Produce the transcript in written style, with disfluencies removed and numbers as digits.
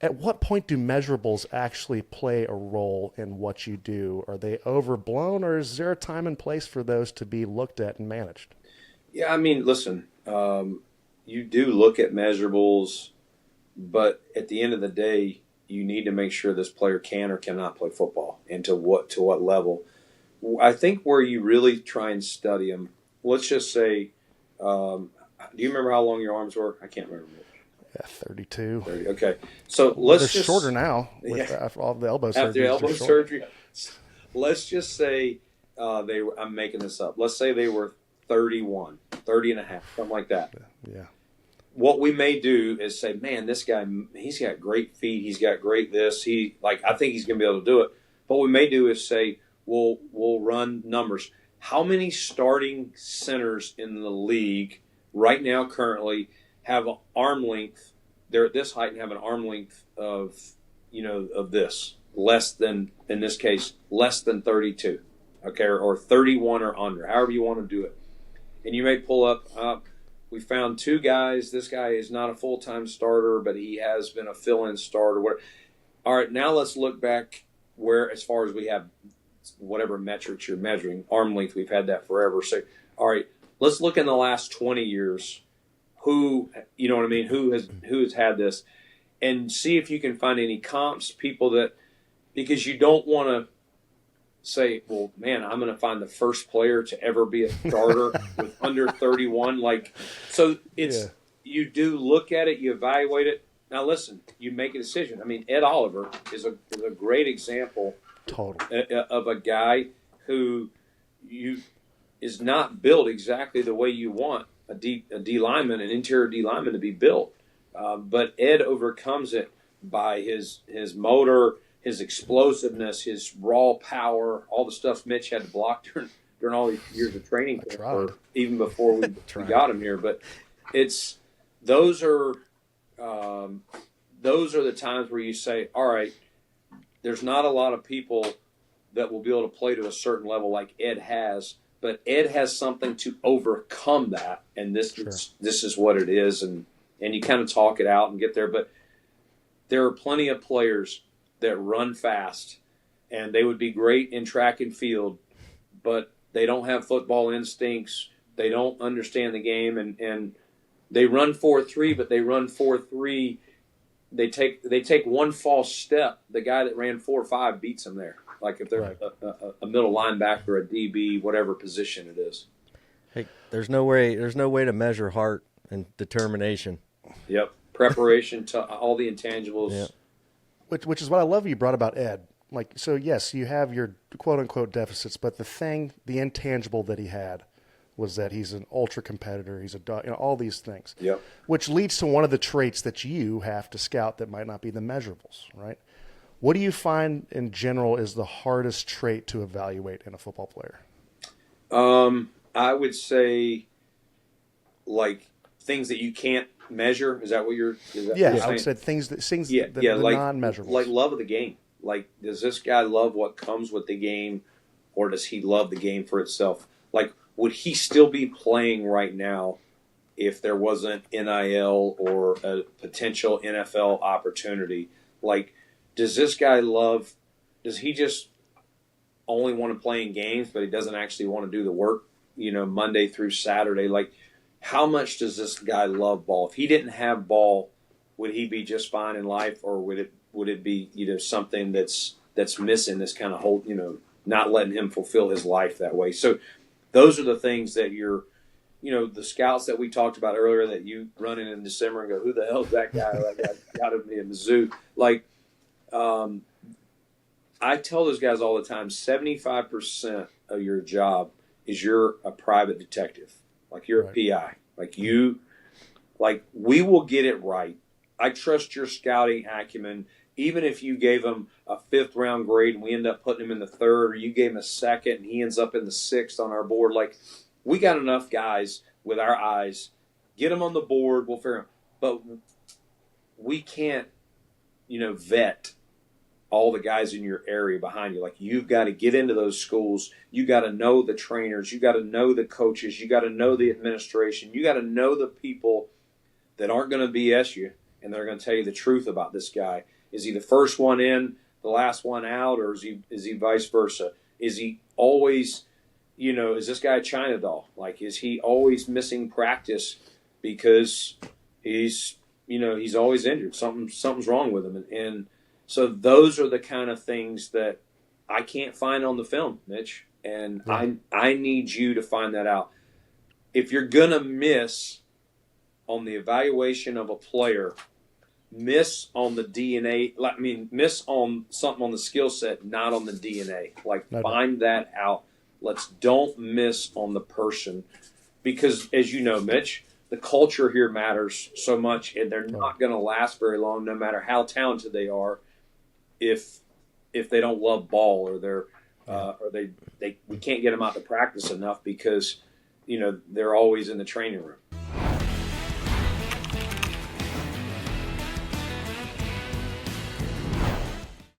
At what point do measurables actually play a role in what you do? Are they overblown, or is there a time and place for those to be looked at and managed? Yeah, I mean, listen, you do look at measurables, but at the end of the day, you need to make sure this player can or cannot play football, and to what level. I think where you really try and study them. Let's just say, do you remember how long your arms were? I can't remember. Yeah, 32. 30. Okay, so Well, they're let's just shorter now after all the elbow surgery. after the elbow surgery. Let's just say I'm making this up. Let's say they were 31, 30 and a half, something like that. Yeah. What we may do is say, man, this guy, he's got great feet. He's got great this. I think he's going to be able to do it. What we may do is say, we'll run numbers. How many starting centers in the league right now currently have an arm length? They're at this height and have an arm length of this, less than, in this case, less than 32, okay, or 31 or under, however you want to do it. And you may pull up, we found two guys. This guy is not a full-time starter, but he has been a fill-in starter. All right, now let's look back as far as we have whatever metrics you're measuring, arm length, we've had that forever. So, all right, let's look in the last 20 years who has had this, and see if you can find any comps, people that, because you don't want to say, well, man, I'm going to find the first player to ever be a starter with under 31. You do look at it, you evaluate it. Now, listen, you make a decision. I mean, Ed Oliver is a great example of a guy who is not built exactly the way you want a D lineman, an interior D lineman to be built. But Ed overcomes it by his motor, his explosiveness, his raw power, all the stuff Mitch had to block during all these years of training, even before we got him here. But those are the times where you say, all right, there's not a lot of people that will be able to play to a certain level like Ed has, but Ed has something to overcome that, and this is what it is, and you kind of talk it out and get there. But there are plenty of players that run fast, and they would be great in track and field, but they don't have football instincts. They don't understand the game, and they run 4.3, but they run 4.3. They take one false step. The guy that ran 4.5 beats them there. Like if they're a middle linebacker, a DB, whatever position it is. Hey, there's no way to measure heart and determination. Yep, preparation to all the intangibles. Yep. Which is what I love you brought about Ed. Like, so yes, you have your quote unquote deficits, but the intangible that he had was that he's an ultra competitor. He's all these things. Yep. Which leads to one of the traits that you have to scout that might not be the measurables, right? What do you find in general is the hardest trait to evaluate in a football player? I would say, like, things that you can't measure. Is that what you're? I would say things that like non-measurables, like love of the game. Like, does this guy love what comes with the game, or does he love the game for itself? Like, would he still be playing right now if there wasn't NIL or a potential NFL opportunity? Like, does this guy does he just only want to play in games, but he doesn't actually want to do the work, Monday through Saturday? Like, how much does this guy love ball? If he didn't have ball, would he be just fine in life, or would it be, something that's missing, this kind of whole, not letting him fulfill his life that way? So those are the things that the scouts that we talked about earlier that you run in December and go, who the hell is that guy? That guy got to be in the zoo. Like, I tell those guys all the time, 75% of your job is you're a private detective. Like, you're a PI. We will get it right. I trust your scouting acumen. Even if you gave him a 5th round grade and we end up putting him in the 3rd, or you gave him a 2nd and he ends up in the 6th on our board, like, we got enough guys with our eyes. Get them on the board, we'll figure them. But we can't, vet all the guys in your area behind you. Like, you've got to get into those schools. You got to know the trainers. You got to know the coaches. You got to know the administration. You got to know the people that aren't going to BS you and they're going to tell you the truth about this guy. Is he the first one in, the last one out, or is he vice versa? Is he always, is this guy a China doll? Like, is he always missing practice because he's always injured? Something's wrong with him, and so those are the kind of things that I can't find on the film, Mitch, and I need you to find that out. If you're gonna miss on the evaluation of a player, miss on the DNA. Miss on something on the skill set, not on the DNA. Find that out. Don't miss on the person, because as you know, Mitch, the culture here matters so much, and they're not going to last very long, no matter how talented they are, if they don't love ball, or we can't get them out to practice enough because they're always in the training room.